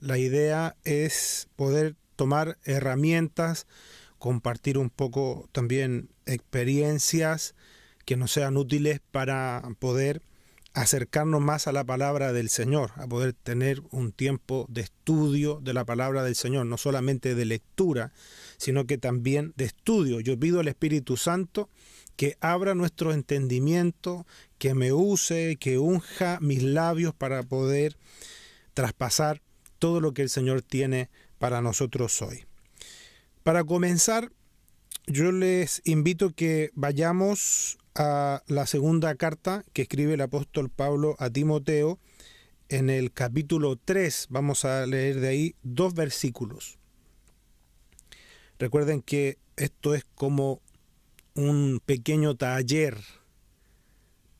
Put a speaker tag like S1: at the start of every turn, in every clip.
S1: La idea es poder tomar herramientas, compartir un poco también experiencias que nos sean útiles para poder acercarnos más a la palabra del Señor, a poder tener un tiempo de estudio de la palabra del Señor, no solamente de lectura, sino que también de estudio. Yo pido al Espíritu Santo que abra nuestro entendimiento, que me use, que unja mis labios para poder traspasar todo lo que el Señor tiene para nosotros hoy. Para comenzar, yo les invito que vayamos a la segunda carta que escribe el apóstol Pablo a Timoteo en el capítulo 3. Vamos a leer de ahí 2 versículos. Recuerden que esto es como un pequeño taller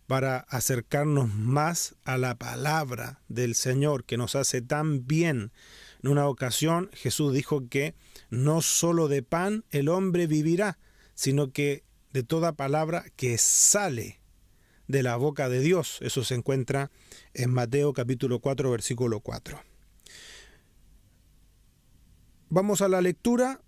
S1: para acercarnos más a la palabra del Señor que nos hace tan bien. En una ocasión Jesús dijo que no solo de pan el hombre vivirá, sino que de toda palabra que sale de la boca de Dios. Eso se encuentra en Mateo capítulo 4, versículo 4. Vamos a la lectura.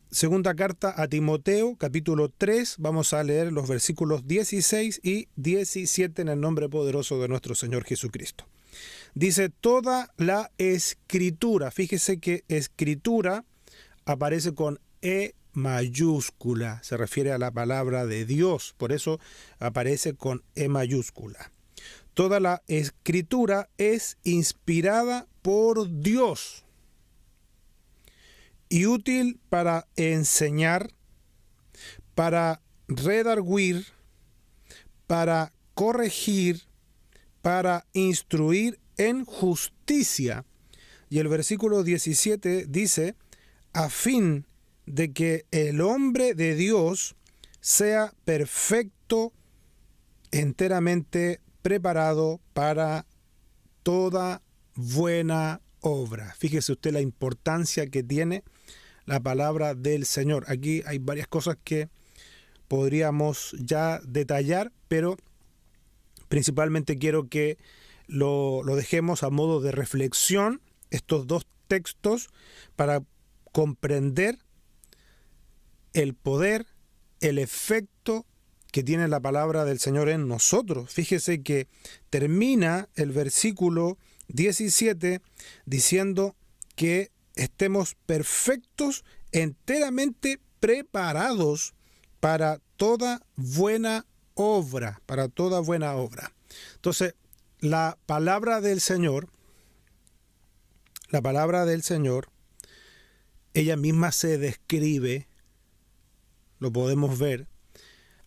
S1: Segunda carta a Timoteo, capítulo 3, vamos a leer los versículos 16 y 17 en el nombre poderoso de nuestro Señor Jesucristo. Dice, toda la escritura, fíjese que escritura aparece con E mayúscula, se refiere a la palabra de Dios, por eso aparece con E mayúscula. Toda la escritura es inspirada por Dios y útil para enseñar, para redarguir, para corregir, para instruir en justicia. Y el versículo 17 dice, a fin de que el hombre de Dios sea perfecto, enteramente preparado para toda buena obra. Fíjese usted la importancia que tiene la palabra del Señor. Aquí hay varias cosas que podríamos ya detallar, pero principalmente quiero que lo dejemos a modo de reflexión, estos 2 textos, para comprender el poder, el efecto que tiene la palabra del Señor en nosotros. Fíjese que termina el versículo 17 diciendo que estemos perfectos, enteramente preparados para toda buena obra, para toda buena obra. Entonces, la palabra del Señor, ella misma se describe, lo podemos ver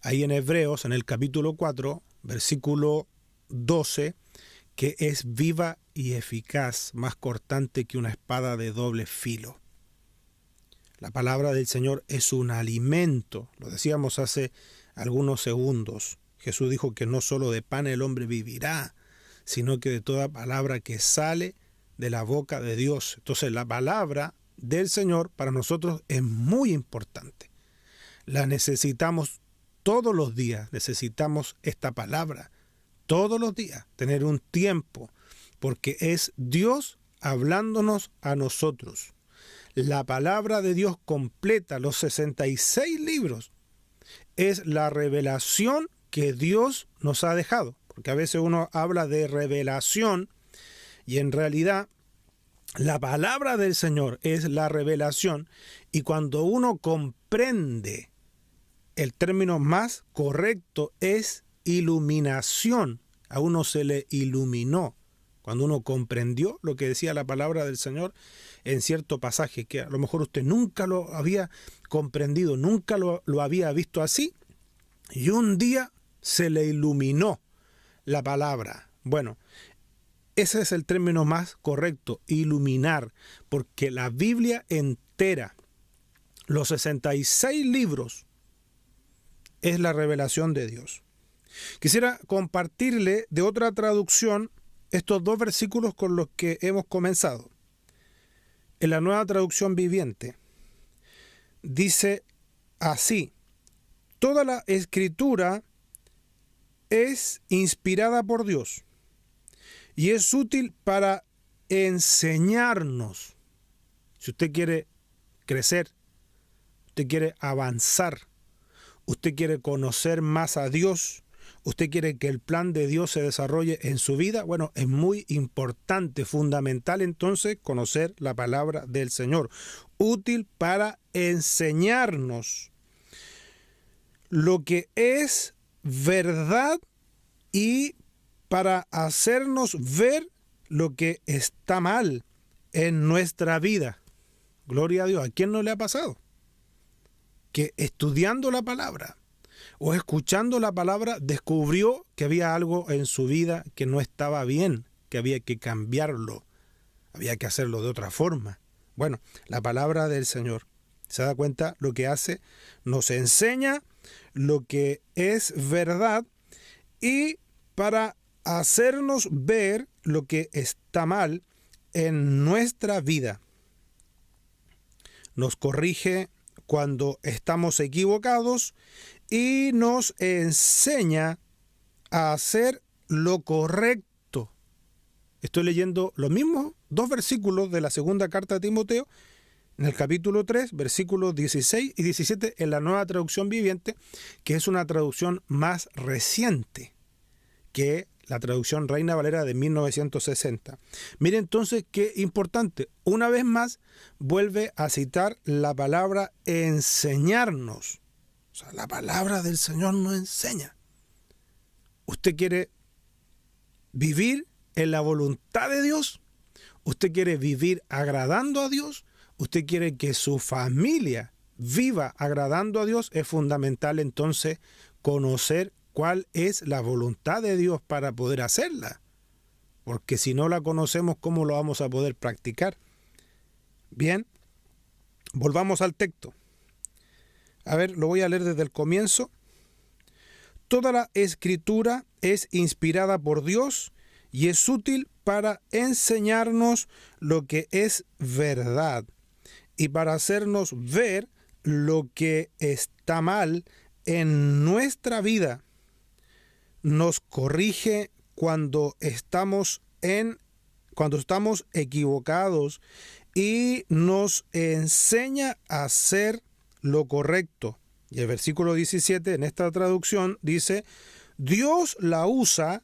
S1: ahí en Hebreos, en el capítulo 4, versículo 12, que es viva y eficaz, más cortante que una espada de doble filo. La palabra del Señor es un alimento, lo decíamos hace algunos segundos. Jesús dijo que no solo de pan el hombre vivirá, sino que de toda palabra que sale de la boca de Dios. Entonces la palabra del Señor para nosotros es muy importante. La necesitamos todos los días, necesitamos esta palabra todos los días, tener un tiempo, porque es Dios hablándonos a nosotros. La palabra de Dios completa, los 66 libros, es la revelación que Dios nos ha dejado, porque a veces uno habla de revelación y en realidad la palabra del Señor es la revelación, y cuando uno comprende, el término más correcto es iluminación. A uno se le iluminó cuando uno comprendió lo que decía la palabra del Señor en cierto pasaje que a lo mejor usted nunca lo había comprendido, nunca lo había visto así, y un día se le iluminó la palabra. Bueno, ese es el término más correcto, iluminar, porque la Biblia entera, los 66 libros, es la revelación de Dios. Quisiera compartirle de otra traducción estos 2 versículos con los que hemos comenzado. En la Nueva Traducción Viviente dice así: toda la escritura es inspirada por Dios y es útil para enseñarnos. Si usted quiere crecer, usted quiere avanzar, usted quiere conocer más a Dios, usted quiere que el plan de Dios se desarrolle en su vida, bueno, es muy importante, fundamental entonces conocer la palabra del Señor, útil para enseñarnos lo que es verdad y para hacernos ver lo que está mal en nuestra vida. Gloria a Dios. ¿A quién no le ha pasado? Que estudiando la palabra o escuchando la palabra descubrió que había algo en su vida que no estaba bien, que había que cambiarlo, había que hacerlo de otra forma. Bueno, la palabra del Señor, ¿se da cuenta lo que hace? Nos enseña lo que es verdad y para hacernos ver lo que está mal en nuestra vida. Nos corrige cuando estamos equivocados y nos enseña a hacer lo correcto. Estoy leyendo los mismos 2 versículos de la segunda carta de Timoteo, en el capítulo 3, versículos 16 y 17, en la Nueva Traducción Viviente, que es una traducción más reciente que la traducción Reina Valera de 1960. Mire entonces qué importante. Una vez más vuelve a citar la palabra enseñarnos. O sea, la palabra del Señor nos enseña. ¿Usted quiere vivir en la voluntad de Dios? ¿Usted quiere vivir agradando a Dios? ¿Usted quiere que su familia viva agradando a Dios? Es fundamental entonces conocer cuál es la voluntad de Dios para poder hacerla. Porque si no la conocemos, ¿cómo lo vamos a poder practicar? Bien, volvamos al texto. A ver, lo voy a leer desde el comienzo. Toda la escritura es inspirada por Dios y es útil para enseñarnos lo que es verdad y para hacernos ver lo que está mal en nuestra vida. Nos corrige cuando estamos equivocados y nos enseña a hacer lo correcto. Y el versículo 17 en esta traducción dice, Dios la usa,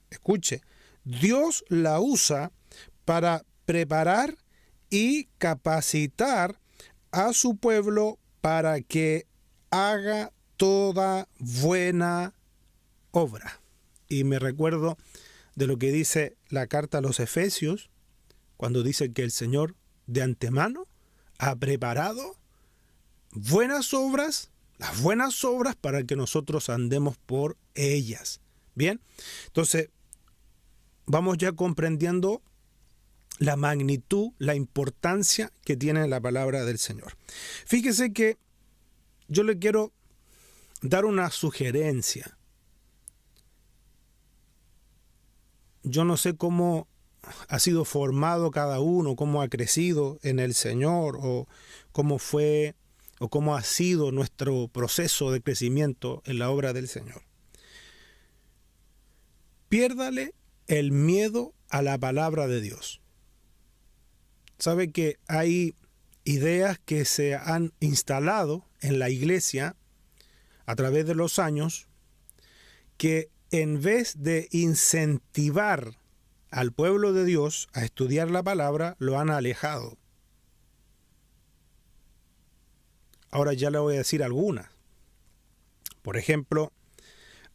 S1: escuche, Dios la usa para preparar y capacitar a su pueblo para que haga toda buena obra. Y me recuerdo de lo que dice la carta a los Efesios, cuando dice que el Señor de antemano ha preparado buenas obras, las buenas obras para que nosotros andemos por ellas. Bien, entonces vamos ya comprendiendo la magnitud, la importancia que tiene la palabra del Señor. Fíjese que yo le quiero dar una sugerencia. Yo no sé cómo ha sido formado cada uno, cómo ha crecido en el Señor, o cómo fue, o cómo ha sido nuestro proceso de crecimiento en la obra del Señor. Piérdale el miedo a la palabra de Dios. Sabe que hay ideas que se han instalado en la iglesia a través de los años que en vez de incentivar al pueblo de Dios a estudiar la palabra, lo han alejado. Ahora ya le voy a decir algunas. Por ejemplo,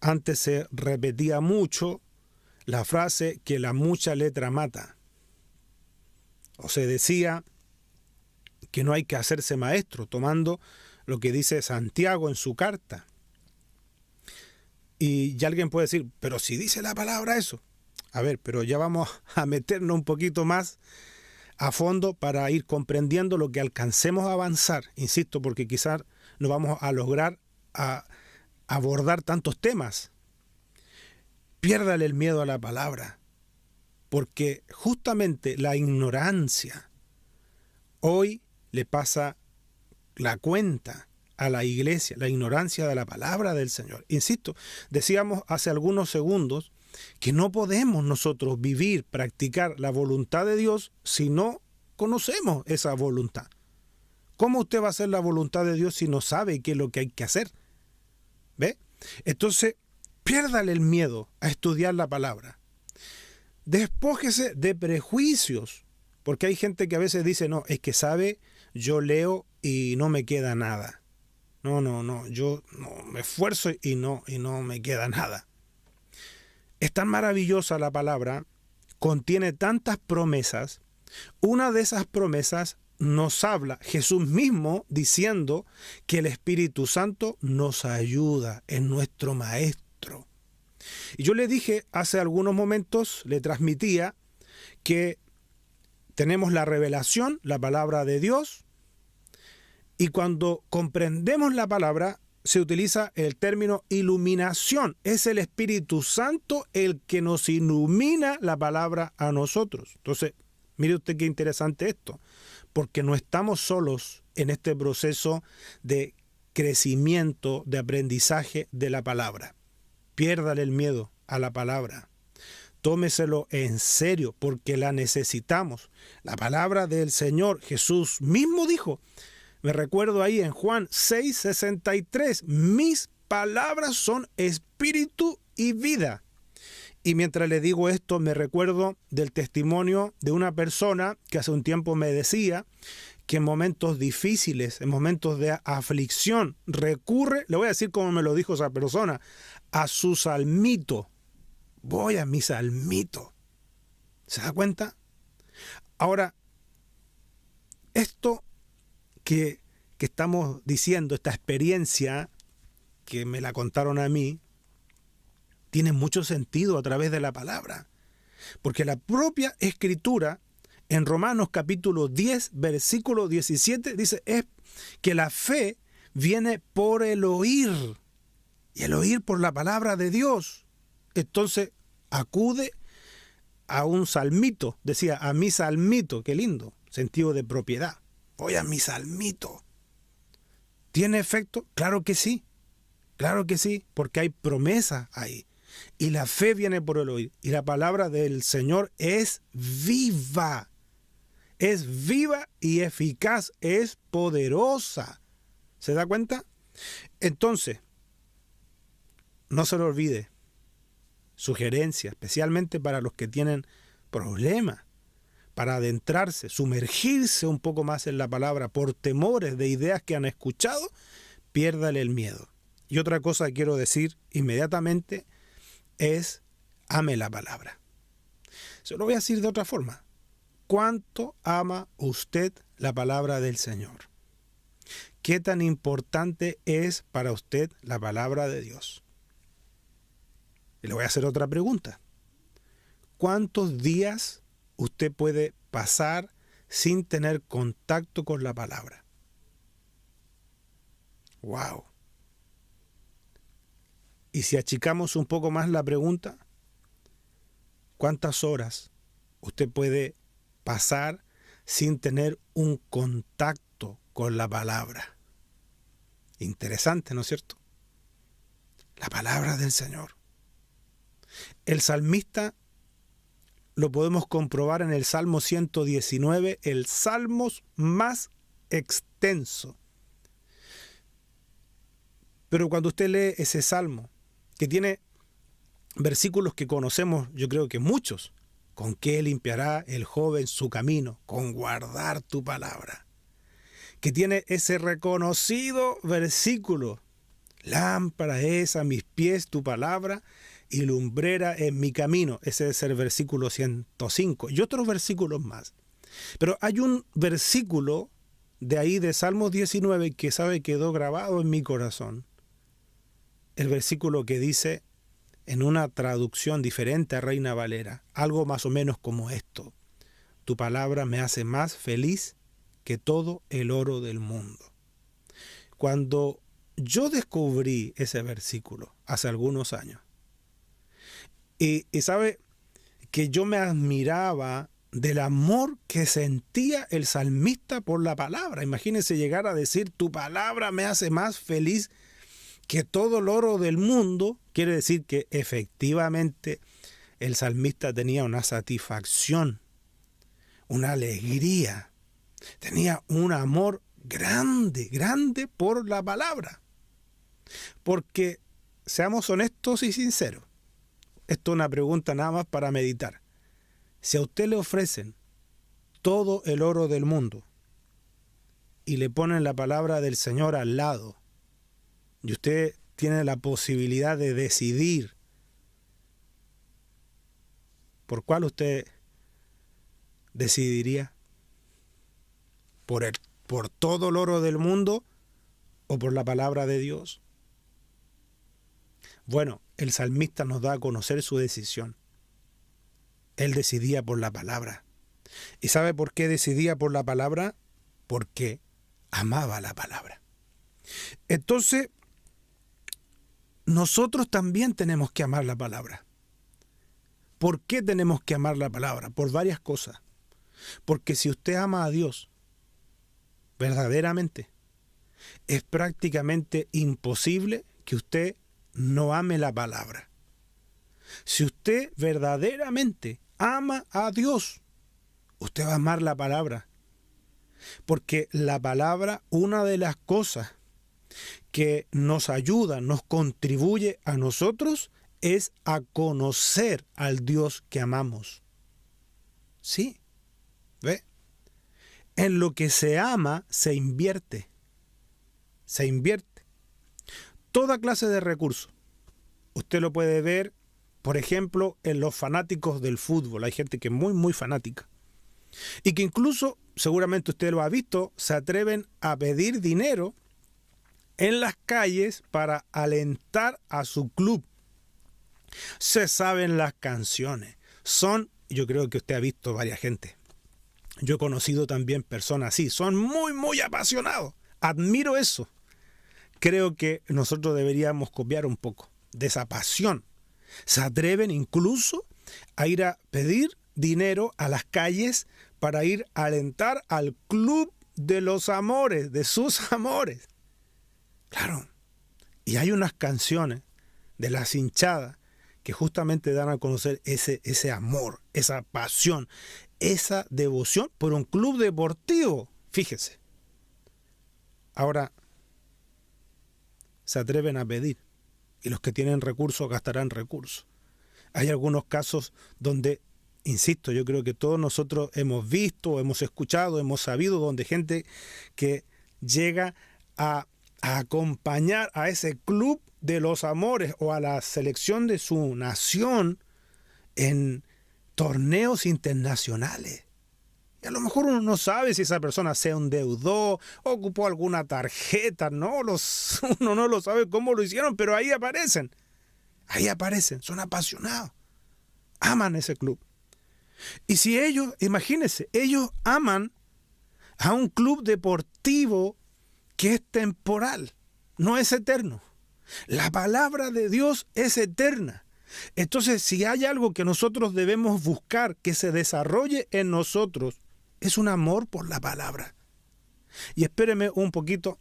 S1: antes se repetía mucho la frase que la mucha letra mata. O se decía que no hay que hacerse maestro, tomando lo que dice Santiago en su carta. Y ya alguien puede decir, pero si dice la palabra eso. A ver, pero ya vamos a meternos un poquito más a fondo para ir comprendiendo lo que alcancemos a avanzar. Insisto, porque quizás no vamos a lograr abordar tantos temas. Piérdale el miedo a la palabra, porque justamente la ignorancia hoy le pasa la cuenta a la iglesia, la ignorancia de la palabra del Señor. Insisto, decíamos hace algunos segundos que no podemos nosotros vivir, practicar la voluntad de Dios si no conocemos esa voluntad. ¿Cómo usted va a hacer la voluntad de Dios si no sabe qué es lo que hay que hacer? ¿Ve? Entonces, piérdale el miedo a estudiar la palabra. Despójese de prejuicios, porque hay gente que a veces dice, no, es que sabe, yo leo y no me queda nada. No, yo no me esfuerzo y no me queda nada. Es tan maravillosa la palabra, contiene tantas promesas. Una de esas promesas nos habla Jesús mismo diciendo que el Espíritu Santo nos ayuda, es nuestro maestro. Y yo le dije hace algunos momentos, le transmitía que tenemos la revelación, la palabra de Dios, y cuando comprendemos la palabra se utiliza el término iluminación. Es el Espíritu Santo el que nos ilumina la palabra a nosotros. Entonces, mire usted qué interesante esto, porque no estamos solos en este proceso de crecimiento, de aprendizaje de la palabra. Piérdale el miedo a la palabra. Tómeselo en serio porque la necesitamos. La palabra del Señor, Jesús mismo dijo, me recuerdo ahí en Juan 6:63, mis palabras son espíritu y vida. Y mientras le digo esto, me recuerdo del testimonio de una persona que hace un tiempo me decía que en momentos difíciles, en momentos de aflicción, recurre, le voy a decir como me lo dijo esa persona, a su salmito. Voy a mi salmito. ¿Se da cuenta? Ahora, esto que estamos diciendo, esta experiencia que me la contaron a mí, tiene mucho sentido a través de la palabra. Porque la propia Escritura, en Romanos capítulo 10, versículo 17, dice es que la fe viene por el oír, y el oír por la palabra de Dios. Entonces, acude a un salmito, decía, a mi salmito, qué lindo, sentido de propiedad. Voy a mi salmito. ¿Tiene efecto? Claro que sí, porque hay promesa ahí. Y la fe viene por el oír. Y la palabra del Señor es viva y eficaz, es poderosa. ¿Se da cuenta? Entonces, no se lo olvide. Sugerencia, especialmente para los que tienen problemas, para adentrarse, sumergirse un poco más en la palabra por temores de ideas que han escuchado, piérdale el miedo. Y otra cosa que quiero decir inmediatamente es ame la palabra. Se lo voy a decir de otra forma. ¿Cuánto ama usted la palabra del Señor? ¿Qué tan importante es para usted la palabra de Dios? Y le voy a hacer otra pregunta. ¿Cuántos días usted puede pasar sin tener contacto con la palabra? ¡Wow! Y si achicamos un poco más la pregunta, ¿cuántas horas usted puede pasar sin tener un contacto con la palabra? Interesante, ¿no es cierto? La palabra del Señor. El salmista lo podemos comprobar en el Salmo 119, el salmo más extenso. Pero cuando usted lee ese salmo, que tiene versículos que conocemos, yo creo que muchos, ¿con qué limpiará el joven su camino? Con guardar tu palabra. Que tiene ese reconocido versículo, lámpara es a mis pies tu palabra y lumbrera en mi camino. Ese es el versículo 105 y otros versículos más. Pero hay un versículo de ahí de Salmo 19 que quedó grabado en mi corazón. El versículo que dice en una traducción diferente a Reina Valera, algo más o menos como esto: tu palabra me hace más feliz que todo el oro del mundo. Cuando yo descubrí ese versículo hace algunos años, y sabe que yo me admiraba del amor que sentía el salmista por la palabra. Imagínense llegar a decir, tu palabra me hace más feliz que todo el oro del mundo. Quiere decir que efectivamente el salmista tenía una satisfacción, una alegría, tenía un amor grande, grande por la palabra. Porque, seamos honestos y sinceros, esto es una pregunta nada más para meditar. Si a usted le ofrecen todo el oro del mundo y le ponen la palabra del Señor al lado, y usted tiene la posibilidad de decidir por cuál usted decidiría, por todo el oro del mundo o por la palabra de Dios. Bueno, el salmista nos da a conocer su decisión. Él decidía por la palabra. ¿Y sabe por qué decidía por la palabra? Porque amaba la palabra. Entonces, nosotros también tenemos que amar la palabra. ¿Por qué tenemos que amar la palabra? Por varias cosas. Porque si usted ama a Dios verdaderamente, es prácticamente imposible que usted no ame la palabra. Si usted verdaderamente ama a Dios, usted va a amar la palabra. Porque la palabra, una de las cosas que nos ayuda, nos contribuye a nosotros, es a conocer al Dios que amamos. Sí, ¿ve? En lo que se ama, se invierte. Se invierte. Toda clase de recursos. Usted lo puede ver, por ejemplo, en los fanáticos del fútbol. Hay gente que es muy, muy fanática. Y que incluso, seguramente usted lo ha visto, se atreven a pedir dinero en las calles para alentar a su club. Se saben las canciones. Yo creo que usted ha visto varias gente. Yo he conocido también personas así. Son muy, muy apasionados. Admiro eso. Creo que nosotros deberíamos copiar un poco de esa pasión. Se atreven incluso a ir a pedir dinero a las calles para ir a alentar al club de los amores, de sus amores. Claro. Y hay unas canciones de las hinchadas que justamente dan a conocer ese amor, esa pasión, esa devoción por un club deportivo. Fíjese. Ahora, se atreven a pedir. Y los que tienen recursos gastarán recursos. Hay algunos casos donde, insisto, yo creo que todos nosotros hemos visto, hemos escuchado, hemos sabido, donde gente que llega a acompañar a ese club de los amores o a la selección de su nación en torneos internacionales. Y a lo mejor uno no sabe si esa persona se endeudó, ocupó alguna tarjeta, uno no lo sabe cómo lo hicieron, pero ahí aparecen, son apasionados, aman ese club. Y si ellos, imagínense, ellos aman a un club deportivo que es temporal, no es eterno. La palabra de Dios es eterna. Entonces, si hay algo que nosotros debemos buscar que se desarrolle en nosotros, es un amor por la palabra. Y espéreme un poquito,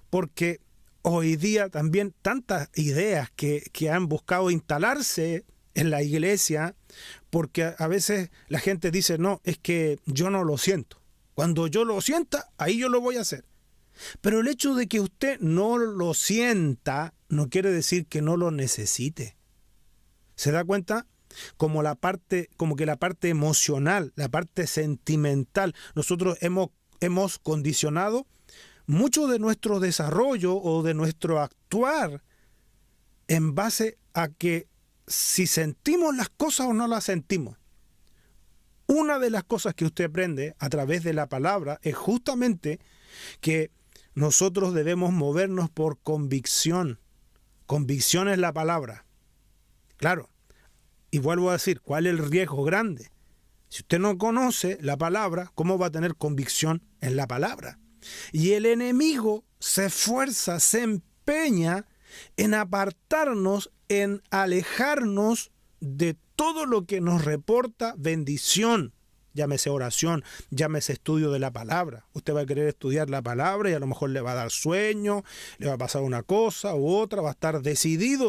S1: porque hoy día también tantas ideas que han buscado instalarse en la iglesia, porque a veces la gente dice, no, es que yo no lo siento. Cuando yo lo sienta, ahí yo lo voy a hacer. Pero el hecho de que usted no lo sienta no quiere decir que no lo necesite. ¿Se da cuenta? Como que la parte emocional, la parte sentimental, nosotros hemos condicionado mucho de nuestro desarrollo o de nuestro actuar en base a que si sentimos las cosas o no las sentimos. Una de las cosas que usted aprende a través de la palabra es justamente que nosotros debemos movernos por convicción. Convicción es la palabra. Claro. Y vuelvo a decir, ¿cuál es el riesgo grande? Si usted no conoce la palabra, ¿cómo va a tener convicción en la palabra? Y el enemigo se esfuerza, se empeña en apartarnos, en alejarnos de todo lo que nos reporta bendición. Llámese oración, llámese estudio de la palabra. Usted va a querer estudiar la palabra y a lo mejor le va a dar sueño, le va a pasar una cosa u otra, va a estar decidida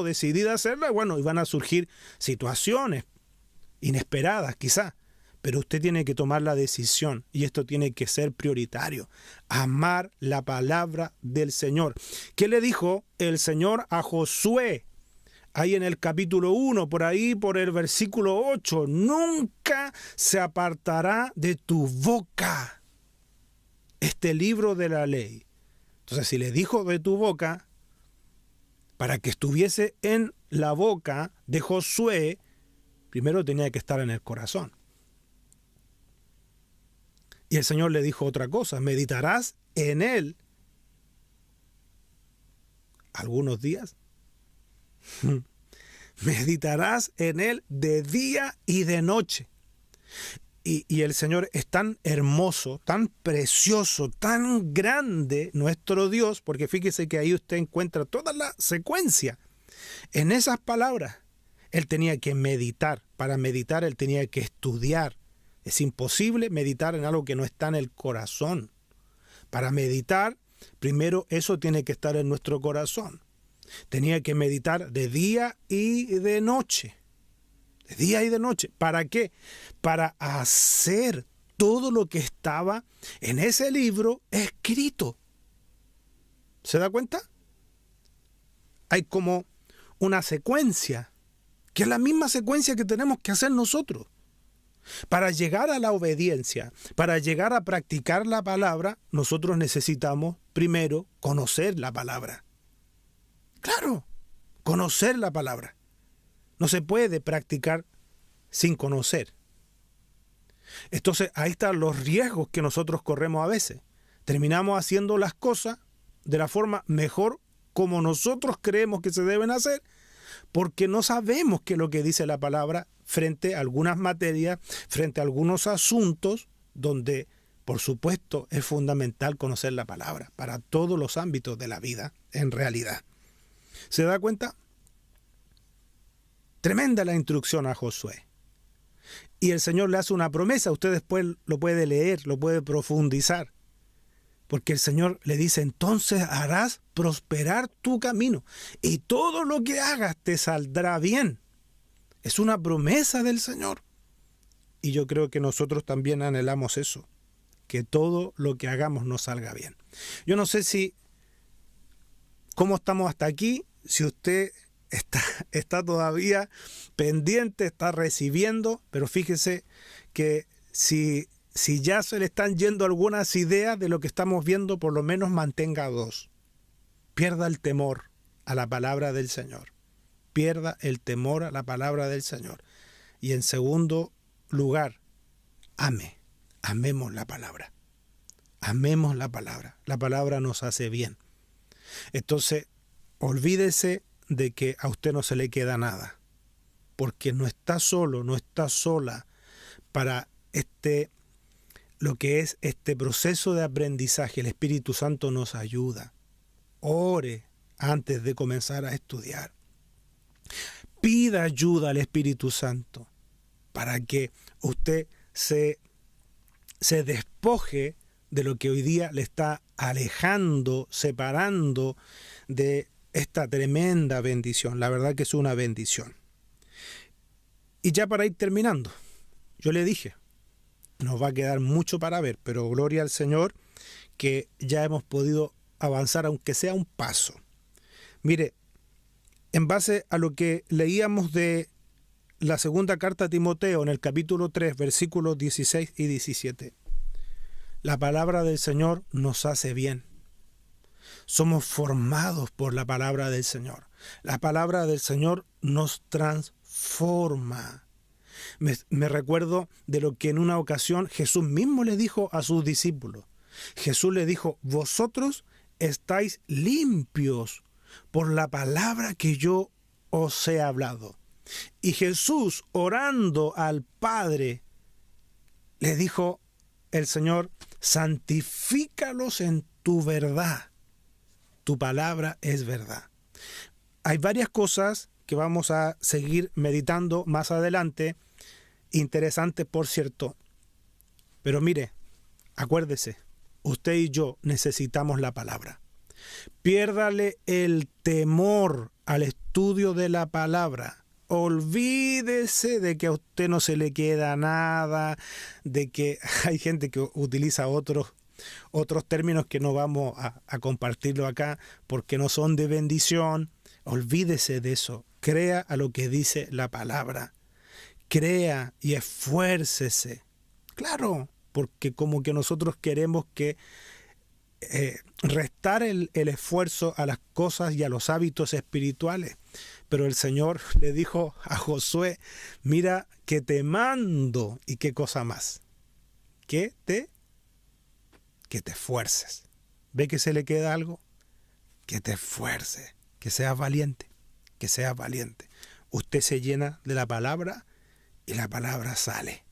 S1: a hacerla, y van a surgir situaciones. inesperadas quizá, pero usted tiene que tomar la decisión y esto tiene que ser prioritario. Amar la palabra del Señor. ¿Qué le dijo el Señor a Josué? Ahí en el capítulo 1, por ahí, por el versículo 8, nunca se apartará de tu boca este libro de la ley. Entonces, si le dijo de tu boca, para que estuviese en la boca de Josué, primero tenía que estar en el corazón. Y el Señor le dijo otra cosa, meditarás en él algunos días. Meditarás en él de día y de noche. Y el Señor es tan hermoso, tan precioso, tan grande nuestro Dios, porque fíjese que ahí usted encuentra toda la secuencia. En esas palabras, Él tenía que meditar. Para meditar, Él tenía que estudiar. Es imposible meditar en algo que no está en el corazón. Para meditar, primero eso tiene que estar en nuestro corazón. Tenía que meditar de día y de noche. De día y de noche. ¿Para qué? Para hacer todo lo que estaba en ese libro escrito. ¿Se da cuenta? Hay como una secuencia, que es la misma secuencia que tenemos que hacer nosotros. Para llegar a la obediencia, para llegar a practicar la palabra, nosotros necesitamos primero conocer la palabra. Claro, conocer la palabra. No se puede practicar sin conocer. Entonces ahí están los riesgos que nosotros corremos a veces. Terminamos haciendo las cosas de la forma mejor como nosotros creemos que se deben hacer, porque no sabemos qué es lo que dice la palabra frente a algunas materias, frente a algunos asuntos donde, por supuesto, es fundamental conocer la palabra para todos los ámbitos de la vida, en realidad. ¿Se da cuenta? Tremenda la instrucción a Josué. Y el Señor le hace una promesa, usted después lo puede leer, lo puede profundizar. Porque el Señor le dice, entonces harás prosperar tu camino y todo lo que hagas te saldrá bien. Es una promesa del Señor. Y yo creo que nosotros también anhelamos eso, que todo lo que hagamos nos salga bien. Yo no sé cómo estamos hasta aquí, si usted está todavía pendiente, está recibiendo, pero fíjese que si ya se le están yendo algunas ideas de lo que estamos viendo, por lo menos mantenga dos. Pierda el temor a la palabra del Señor. Pierda el temor a la palabra del Señor. Y en segundo lugar, amemos la palabra. Amemos la palabra. La palabra nos hace bien. Entonces, olvídese de que a usted no se le queda nada, porque no está solo, no está sola para lo que es este proceso de aprendizaje. El Espíritu Santo nos ayuda. Ore antes de comenzar a estudiar. Pida ayuda al Espíritu Santo para que usted se despoje de lo que hoy día le está alejando, separando de esta tremenda bendición. La verdad que es una bendición. Y ya para ir terminando, yo le dije, nos va a quedar mucho para ver, pero gloria al Señor que ya hemos podido avanzar aunque sea un paso. Mire, en base a lo que leíamos de la segunda carta a Timoteo en el capítulo 3, versículos 16 y 17, la palabra del Señor nos hace bien. Somos formados por la palabra del Señor. La palabra del Señor nos transforma. Me recuerdo de lo que en una ocasión Jesús mismo le dijo a sus discípulos. Jesús le dijo, vosotros estáis limpios por la palabra que yo os he hablado. Y Jesús, orando al Padre, le dijo el Señor, santifícalos en tu verdad. Tu palabra es verdad. Hay varias cosas que vamos a seguir meditando más adelante, interesantes por cierto. Pero mire, acuérdese, usted y yo necesitamos la palabra. Piérdale el temor al estudio de la palabra. olvídese de que a usted no se le queda nada, de que hay gente que utiliza otros términos que no vamos a compartirlo acá porque no son de bendición. Olvídese de eso. Crea a lo que dice la palabra. Crea y esfuércese. Claro, porque como que nosotros queremos que restar el esfuerzo a las cosas y a los hábitos espirituales. Pero el Señor le dijo a Josué, mira que te mando, y qué cosa más, que te esfuerces. ¿Ve que se le queda algo? Que te esfuerces, que seas valiente, que seas valiente. Usted se llena de la palabra y la palabra sale.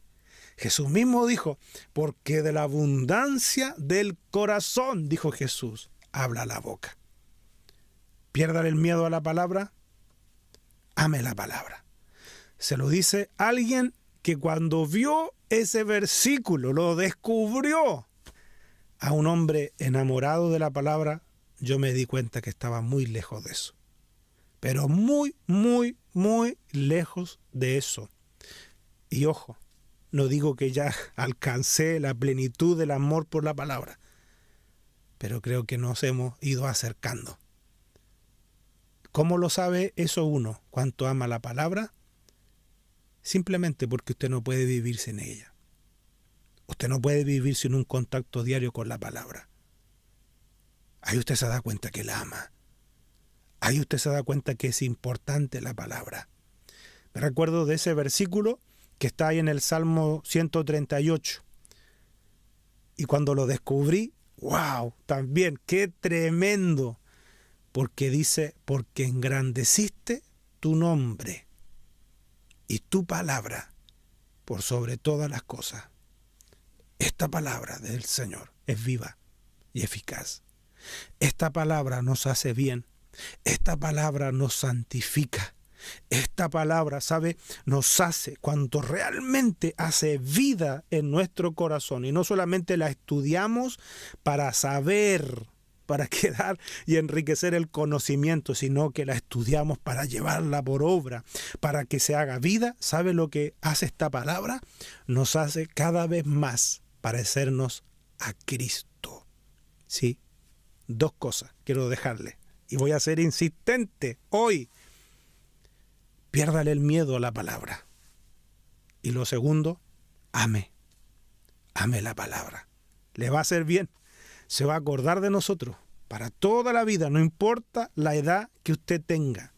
S1: Jesús mismo dijo, porque de la abundancia del corazón, dijo Jesús, habla la boca. Pierda el miedo a la palabra, ame la palabra. Se lo dice alguien que cuando vio ese versículo, lo descubrió. A un hombre enamorado de la palabra, yo me di cuenta que estaba muy lejos de eso. Pero muy, muy, muy lejos de eso. Y ojo, no digo que ya alcancé la plenitud del amor por la palabra, pero creo que nos hemos ido acercando. ¿Cómo lo sabe eso uno? ¿Cuánto ama la palabra? Simplemente porque usted no puede vivir sin ella. Usted no puede vivir sin un contacto diario con la palabra. Ahí usted se da cuenta que la ama. Ahí usted se da cuenta que es importante la palabra. Me recuerdo de ese versículo que está ahí en el Salmo 138. Y cuando lo descubrí, ¡wow! También, ¡qué tremendo! Porque dice, porque engrandeciste tu nombre y tu palabra por sobre todas las cosas. Esta palabra del Señor es viva y eficaz. Esta palabra nos hace bien. Esta palabra nos santifica. Esta palabra, ¿sabe? Nos hace, cuando realmente hace vida en nuestro corazón. Y no solamente la estudiamos para saber, para quedar y enriquecer el conocimiento, sino que la estudiamos para llevarla por obra, para que se haga vida. ¿Sabe lo que hace esta palabra? Nos hace cada vez más parecernos a Cristo. Sí, dos cosas quiero dejarle. Y voy a ser insistente hoy. Piérdale el miedo a la palabra. Y lo segundo, ame la palabra. Le va a hacer bien. Se va a acordar de nosotros para toda la vida, no importa la edad que usted tenga.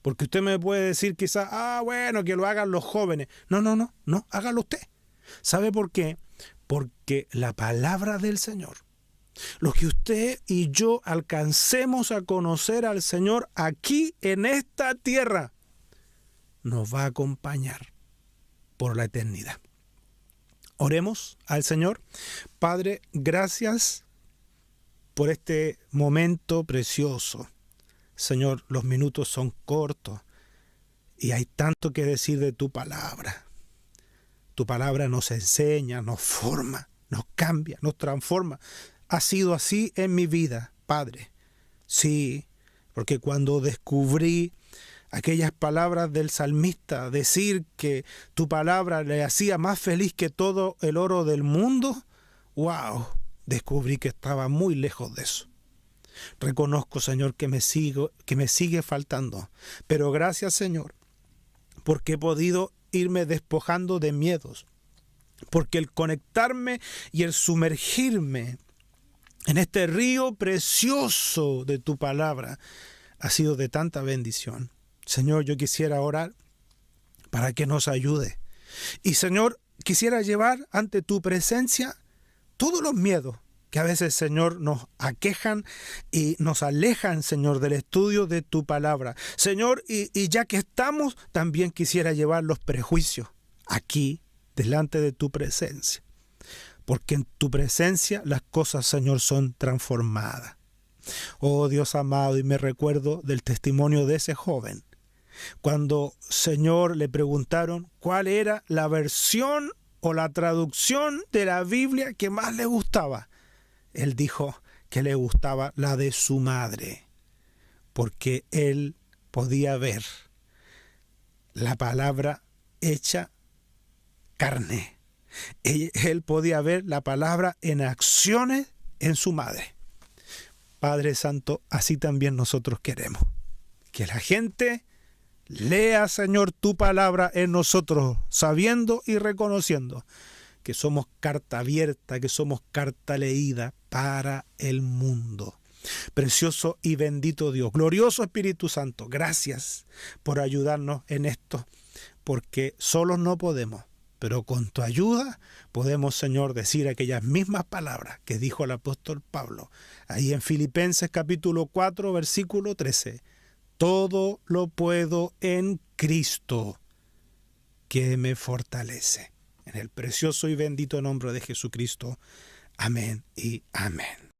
S1: Porque usted me puede decir quizás, bueno, que lo hagan los jóvenes. No, hágalo usted. ¿Sabe por qué? Porque la palabra del Señor, lo que usted y yo alcancemos a conocer al Señor aquí en esta tierra, nos va a acompañar por la eternidad. Oremos al Señor. Padre, gracias por este momento precioso. Señor, los minutos son cortos y hay tanto que decir de tu palabra. Tu palabra nos enseña, nos forma, nos cambia, nos transforma. Ha sido así en mi vida, Padre. Sí, porque cuando descubrí aquellas palabras del salmista, decir que tu palabra le hacía más feliz que todo el oro del mundo, ¡wow! Descubrí que estaba muy lejos de eso. Reconozco, Señor, que me sigue faltando. Pero gracias, Señor, porque he podido irme despojando de miedos. Porque el conectarme y el sumergirme en este río precioso de tu palabra ha sido de tanta bendición. Señor, yo quisiera orar para que nos ayude. Y Señor, quisiera llevar ante tu presencia todos los miedos que a veces, Señor, nos aquejan y nos alejan, Señor, del estudio de tu palabra. Señor, y ya que estamos, también quisiera llevar los prejuicios aquí, delante de tu presencia. Porque en tu presencia las cosas, Señor, son transformadas. Oh Dios amado, y me recuerdo del testimonio de ese joven. Cuando, Señor, le preguntaron cuál era la versión o la traducción de la Biblia que más le gustaba. Él dijo que le gustaba la de su madre, porque él podía ver la palabra hecha carne. Él podía ver la palabra en acciones en su madre. Padre Santo, así también nosotros queremos. Que la gente lea, Señor, tu palabra en nosotros, sabiendo y reconociendo que somos carta abierta, que somos carta leída para el mundo. Precioso y bendito Dios, glorioso Espíritu Santo, gracias por ayudarnos en esto, porque solos no podemos, pero con tu ayuda podemos, Señor, decir aquellas mismas palabras que dijo el apóstol Pablo, ahí en Filipenses capítulo 4, versículo 13. Todo lo puedo en Cristo que me fortalece. En el precioso y bendito nombre de Jesucristo. Amén y amén.